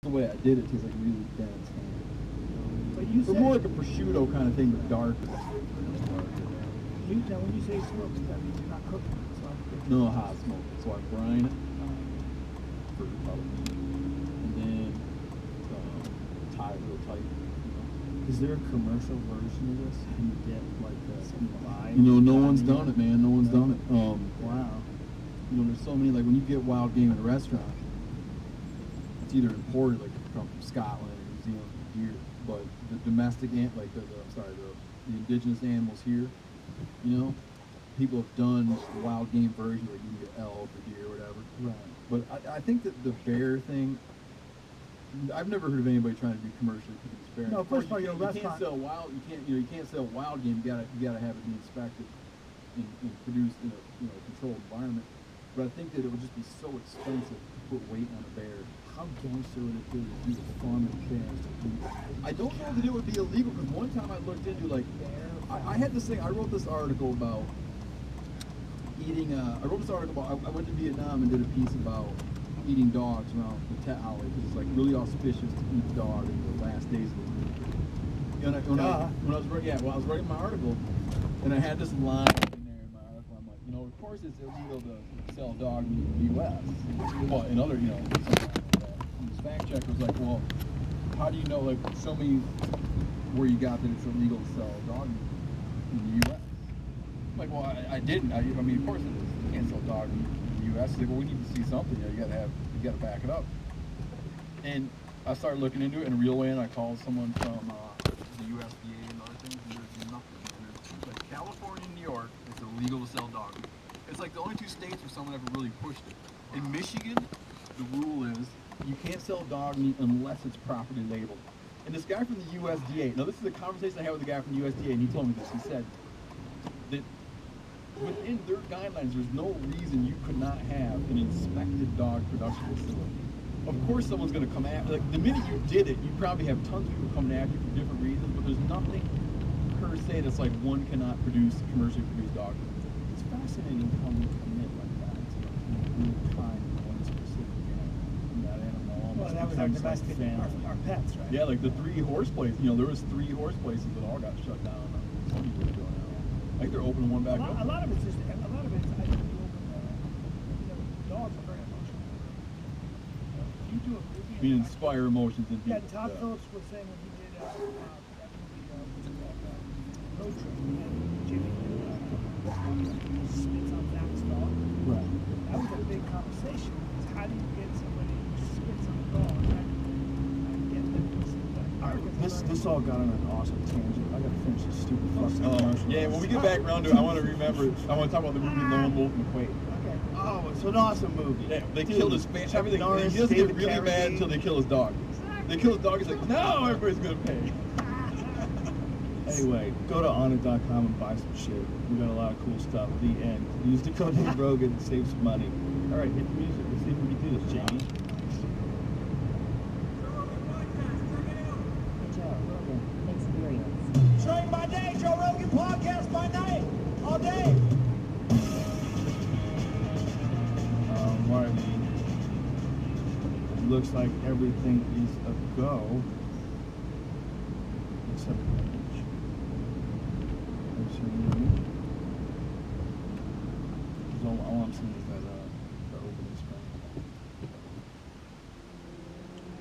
the way I did it tastes like really dense. But you It's said more like a prosciutto kind of thing, but darker. now when you say smoke, that means you're not cooking it. So No hot smoke. So I brine it for about a minute, and then tie it real tight. Is there a commercial version of this? Can you get like some vibes? No one's done it, man. No one's done it. Wow. There's so many. Like when you get wild game at a restaurant, it's either imported, like from Scotland or New Zealand deer, but the domestic like the indigenous animals here, people have done the wild game version where you can get elk or deer or whatever. Right. But I think that the bear thing, I've never heard of anybody trying to do commercially produced bear. No, first of all, you your can't restaurant. sell wild. You can't sell wild game. You gotta have it be inspected and produced in a controlled environment. But I think that it would just be so expensive to put weight on a bear. How gangster would it be if you were farming bears to eat? I don't know that it would be illegal because one time I looked into I had this thing. I wrote this article about eating. I wrote this article about. I went to Vietnam and did a piece about eating dogs around the Tet Alley because it's like really auspicious to eat dog in the last days of the week. When I was writing my article, and I had this line in there in my article. I'm like, of course it's illegal to sell dog meat in the U.S. Well, in other, something like that. And this fact checker was like, well, how do you know? Like, show me where you got that it's illegal to sell dog meat in the U.S. I'm like, well, I didn't. I mean, of course it is. You can't sell dog meat in the U.S. He's like, well, we need to see something. You got to back it up. And I started looking into it in a real way, and I called someone from the USDA and other things, and there's nothing. It's like California and New York, it's illegal to sell dog meat. It's like the only two states where someone ever really pushed it. In Michigan, the rule is you can't sell dog meat unless it's properly labeled. And this guy from the USDA, now this is a conversation I had with the guy from the USDA, and he told me this. He said that within their guidelines, there's no reason you could not have an inspected dog production facility. Of course, someone's going to come after. Like the minute you did it, you probably have tons of people coming after you for different reasons. But there's nothing per se that's like one cannot produce commercially produced dog meat. It's fascinating how we commit like that to find one specific animal. That animal almost Well, that was our becomes like domestic, family. our pets, right? Yeah, like the 3 horse places. There was 3 horse places that all got shut down. Some years ago now. I think they're opening one back up. A lot of it's I think you open, dogs are very emotional. If you do a movie. You inspire emotions in people. Yeah, Todd Phillips was saying when he did that movie, what's it called, Road Trip, and Jimmy spits on Zach's dog. Right. That was a big conversation. Is how do you get somebody who spits on a dog and get them to listen to that? This all got on an awesome tangent. I gotta finish this stupid fucking commercial. Yeah, when we get back around to it, I want to talk about the movie Lone Wolf McQuade. Okay. Oh, it's an awesome movie. Yeah, they Dude, killed his family. Chuck Everything. Norris, He doesn't get David really mad Carradine. until they kill his dog. They kill his dog. He's like, no, everybody's gonna pay. Anyway, go to honor.com and buy some shit. We got a lot of cool stuff. The end. Use the code Rogan and save some money. All right, hit the music. Let's see if we can do this, Jamie. The Joe Rogan Experience. Train by day, Joe Rogan podcast by night, all day. Marty. Looks like everything is a go. Except the image. There's your image. All I'm seeing is that the opening screen.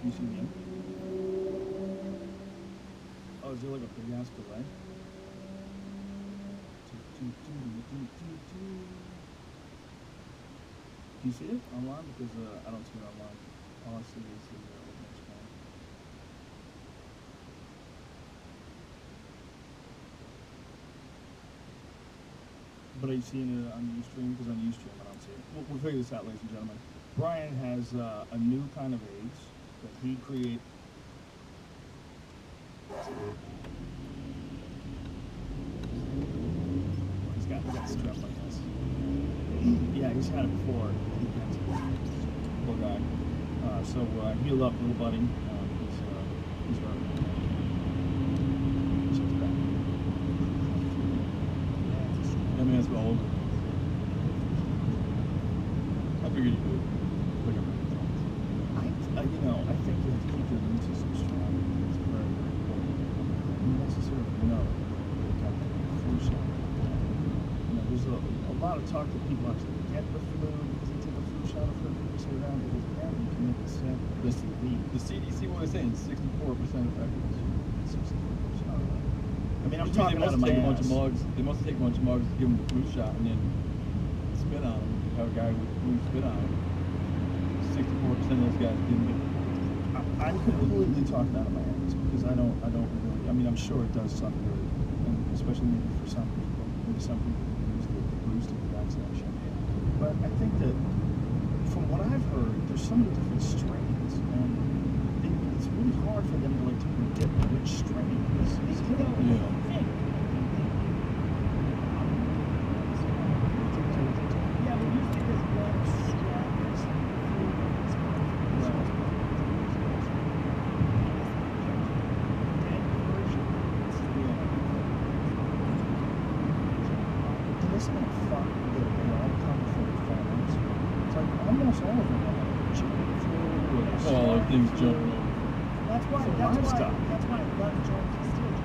You see me? Oh, is there like a big ass delay? Do you see it online? Because I don't see it online. All I see is the opening screen. But are you seeing it on Ustream? Because on Ustream I don't see it. We'll figure this out, ladies and gentlemen. Brian has a new kind of AIDS that he created. He's got strep like this. Yeah, he's had it before. Poor guy. So heal up, little buddy. He's hurt. So it's bad. That man's old. I figured you would. I think you have to keep lot of talk that people actually get the flu because they take a flu shot or say around because apparently you can make the sample The, this week. the CDC, what they're saying, 64% effectiveness. 64%. I mean, I'm Which means talking out of my take a bunch ass. of mugs. They must take a bunch of mugs, give them the flu shot, and then spit on them. Have a guy with flu spit on them. 64% of those guys didn't get it. I'm completely talking out of my ass because I don't really. I mean, I'm sure it does some good, and especially maybe for some people. Maybe some people use the booster vaccination. But I think that from what I've heard, there's so many different strains, and it's really hard for them to like to predict which strain is You know, Yeah. yeah, when you think there's one strongest And isn't it fun that they all come from farms? It's like almost all of them are like chicken flu or Oh, swine things flu. jumping over. That's why. For That's livestock. why. That's why Love Jones is still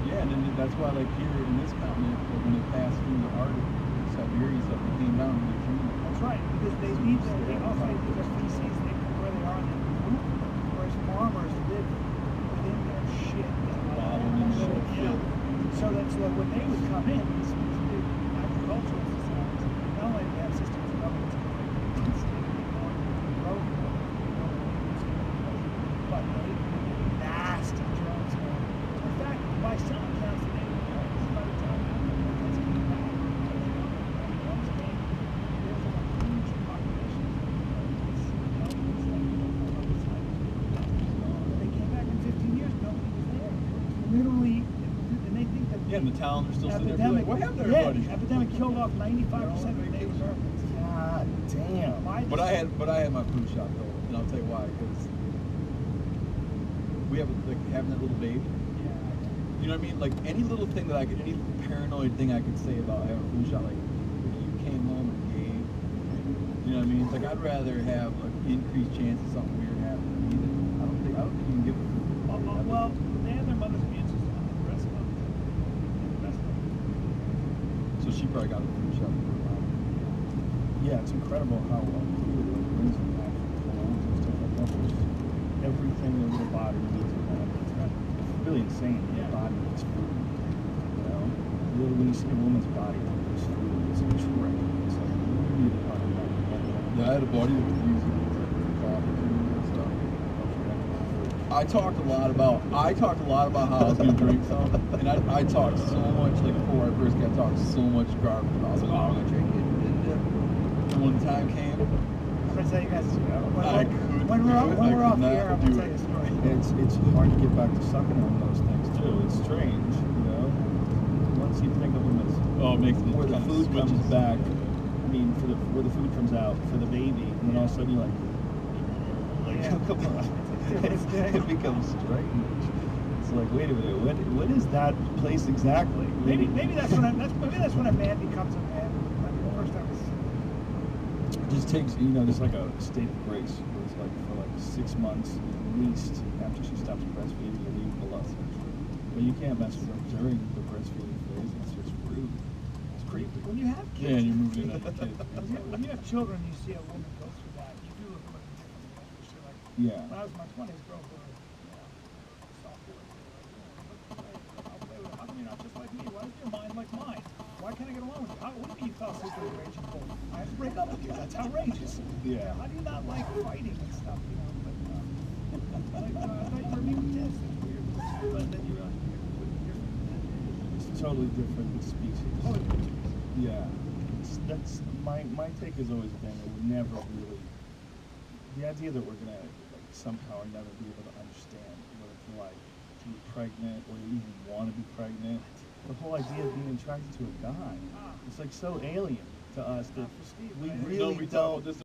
Yeah, and then that's why, like here in this continent, like, when they pass through the Arctic, Siberia stuff, they came down and they cleaned it. That's right, because they need they also need their feces, they come where they are and they move them. Whereas farmers live within their shit. Bottled in their shit. So when they would come in, these big agricultural societies, not only do they have systems of governance, but they nasty drugs. In fact, by some accounts, they by the time that's coming back, there's a huge population. They came back in 15 years, nobody was there. Literally, and they think that Yeah, and the towns are still sitting there epidemic, like, what happened to yeah, everybody? the epidemic killed off 95% of the Native Americans. God damn. Why But this- I had my flu shot though, and I'll tell you why, because we have like having that little baby. You know what I mean? Like any little thing that any paranoid thing I could say about having a flu shot, like if you came home and gave, you know what I mean? It's like I'd rather have an increased chance of something weird happening to me than I don't think you can give a flu. Well, they have their mother's immune system on the breast pump. So she probably got a flu shot. Yeah, it's incredible how quickly it brings them back from colds and stuff like that. There's just everything in your body needs to have. It's really insane. Your body needs food. You know, literally when you see a woman's body, there's food. It's a trick. It's like you need a part of that. Yeah, I had a buddy that was using coffee and stuff. I talked a lot about how I was gonna drink some, and I talked so much like before I first got talked so much garbage. I was like, oh, I'm gonna drink it. And when the time came, I'm gonna tell you guys. I couldn't When do we're it. when I we're could off the not air, I'm do gonna tell you it. a story. It's hard to get back to sucking on those things too. It's strange, you know. Once you think of them as Oh, it makes it where the kind of food comes switches. back. I mean, where the food comes out for the baby, and then all of a sudden you're like, Yeah. come on. It becomes strange. It's like, wait a minute, what is that place exactly? Maybe that's when a man becomes a man. Like first I was. It just takes, you know, there's like a state of grace. Where it's like for like 6 months at least after she stops breastfeeding, you leave below. But you can't mess with her during the breastfeeding phase. It's just rude. It's creepy. When you have kids, Yeah, and you're moving in on the kids. when you have children, you see a woman go through that. You do look at it differently. Especially like Yeah. when I was in my 20s, girls were, software. I'll play with her. How come you're not just like me? Why is your mind like mine? Why can't I get along with you? What do you mean you fell asleep with a raging bull? I have to break up with you. That's outrageous. Yeah. How do you not like fighting and stuff? You know, but like, I thought you were immune to this. It's weird. But then you realize you're completely different. It's totally different species. Totally different. Yeah. That's my take has always been that we're never really the idea that we're gonna like somehow or never be able to understand what it's like to be pregnant or to even want to be pregnant. The whole idea of being attracted to a guy. It's like so alien to us that Not for Steve, we right? really No, we don't talked about this